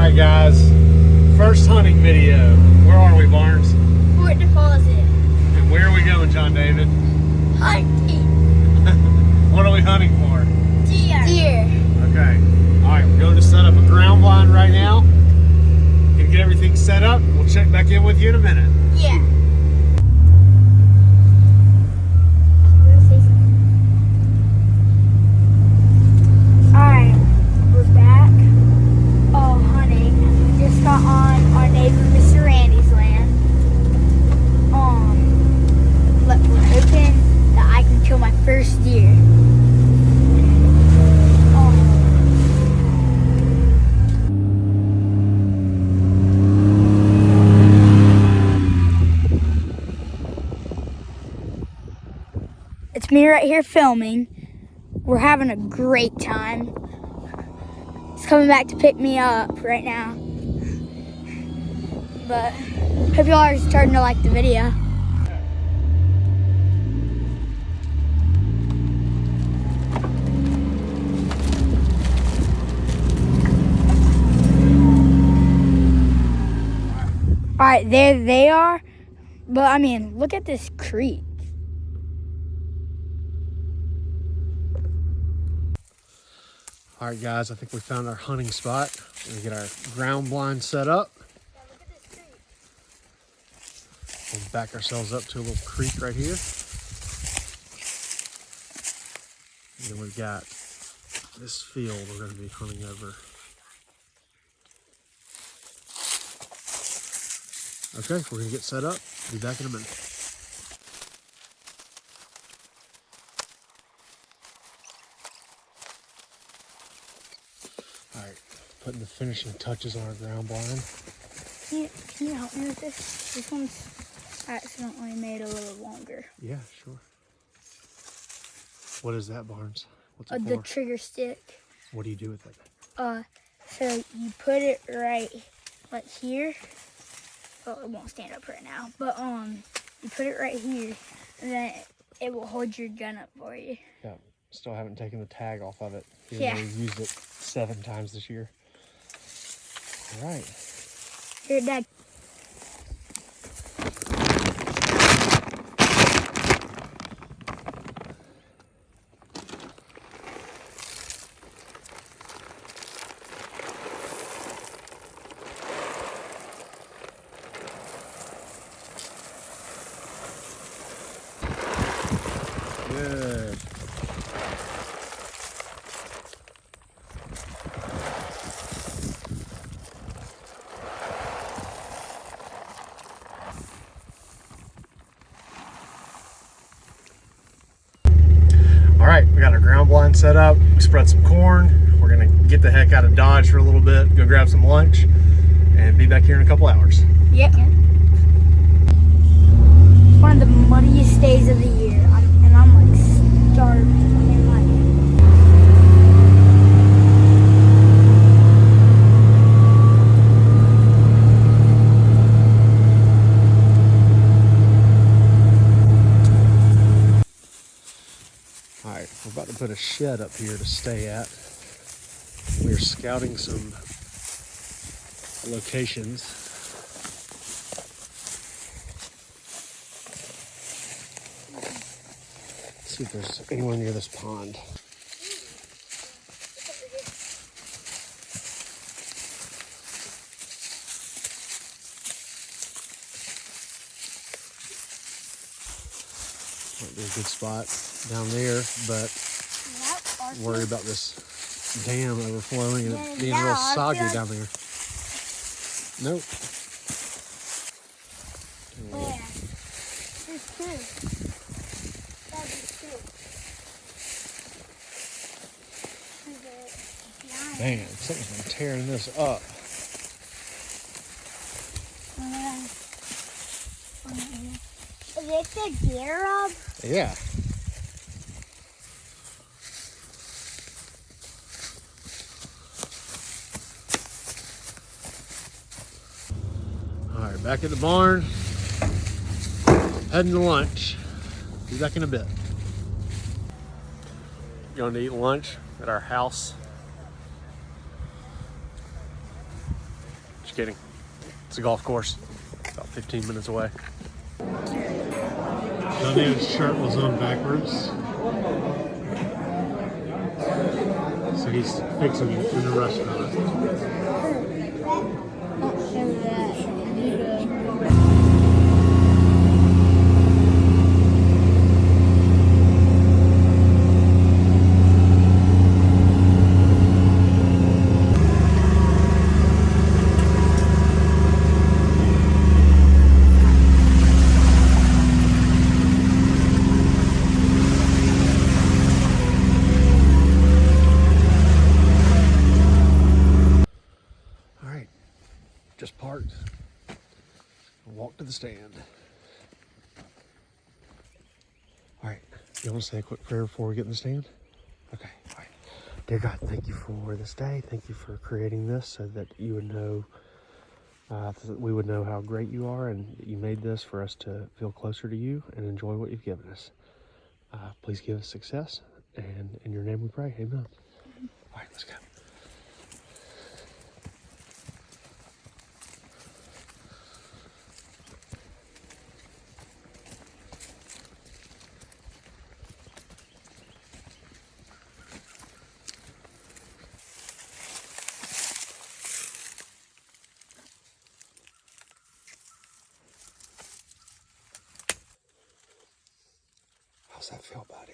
Alright guys, first hunting video. Where are we, Barnes? Fort Deposit. And where are we going, John David? Hunting. What are we hunting for? Deer. Deer. Okay. Alright, we're going to set up a ground blind right now. Gonna get everything set up. We'll check back in with you in a minute. Yeah. Alright, we're back. Hunting. We just got on our neighbor Mr. Randy's land. But we're hoping that I can kill my first deer. It's me right here filming. We're having a great time. He's coming back to pick me up right now. But hope y'all are starting to like the video. Alright, there they are. But I mean, look at this creek. Alright guys, I think we found our hunting spot. We're gonna get our ground blind set up. Yeah, look at this creek. We'll back ourselves up to a little creek right here. And then we've got this field we're gonna be hunting over. Okay, we're gonna get set up. Be back in a minute. All right, putting the finishing touches on our ground blind. Can you help me with this? This one's accidentally made a little longer. Yeah, sure. What is that, Barnes? What's it The for? trigger stick. What do you do with it? So you put it right like here. Well, it won't stand up right now, but you put it right here, and then it will hold your gun up for you. Yeah, still haven't taken the tag off of it. Even Yeah. though we've used it 7 times this year. All right. Here, Dad. Good. All right, we got our ground blind set up. We spread some corn. We're gonna get the heck out of Dodge for a little bit, go grab some lunch, and be back here in a couple hours. Yep. One of the muddiest days of the year, and I'm like starving. And All right, we're about to put a shed up here to stay at. We're scouting some locations. Let's see if there's anyone near this pond. Might be a good spot down there, but worry about this dam overflowing and it being real soggy down there. Nope. where? There's two. Man, something's been tearing this up. Is this the deer rub? Yeah. All right, back at the barn. Heading to lunch. Be back in a bit. Going to eat lunch at our house. kidding. It's a golf course, about 15 minutes away. John David's shirt was on backwards, so he's fixing it in the restaurant. Just parked and walked to the stand. All right, you want to say a quick prayer before we get in the stand? Okay, all right. Dear God, thank you for this day. Thank you for creating this so that you would know, that we would know how great you are, and that you made this for us to feel closer to you and enjoy what you've given us. Please give us success, and in your name we pray, amen. All right, let's go. How's that feel, buddy?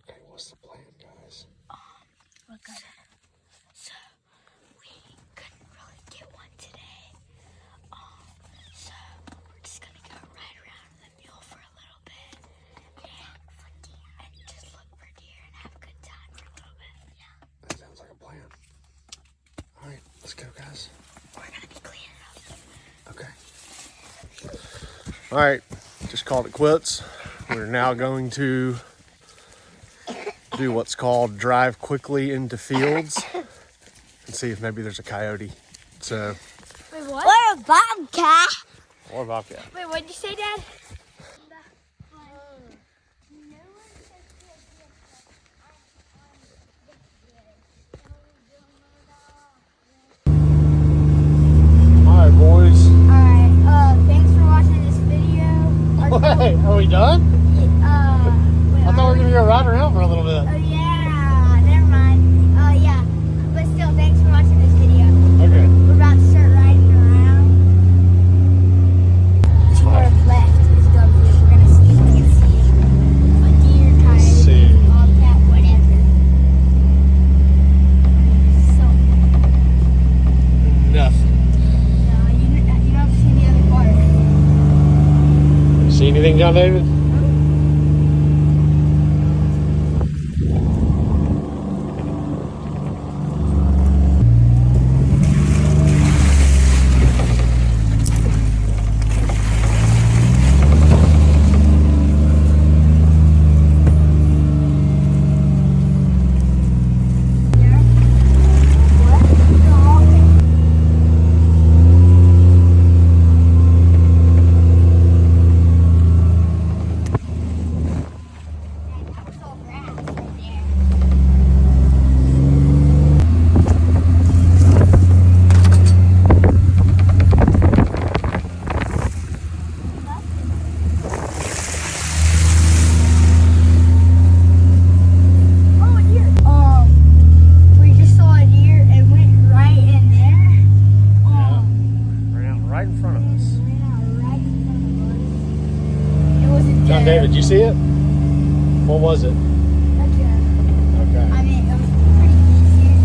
Okay, what's the plan, guys? We're gonna, so we couldn't really get one today. So we're just gonna go ride around the mule for a little bit and just look for deer and have a good time for a little bit. Yeah. That sounds like a plan. All right, let's go, guys. We're gonna be cleaning up. Okay. All right, just called it quits. We're now going to do what's called drive quickly into fields and see if maybe there's a coyote. So, Wait, what? Or a bobcat. or a bobcat. Wait, what did you say, Dad? All right, boys. Alright, thanks for watching this video. Wait, are we done? Wait, I thought we were gonna go ride around for a little bit. Oh yeah, never mind. Yeah, but still, thanks for watching this video. Okay. We're about to start riding around. To our left is W. We're gonna see if we can see a deer, coyote, bobcat, whatever. So, Nothing. no, you don't see the other part. See anything, John David? David, did you see it? What was it? Okay. I mean, it was pretty easy.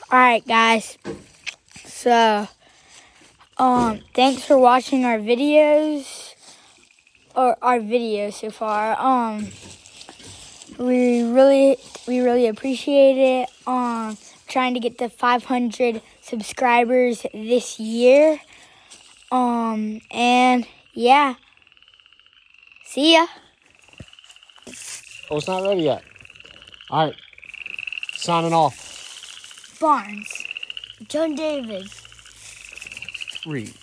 All right, guys. So, thanks for watching our videos, or our video so far. We really appreciate it. Trying to get to 500 subscribers this year. And yeah. See ya. Oh, it's not ready yet. All right. Signing off. Barnes. John David. Read.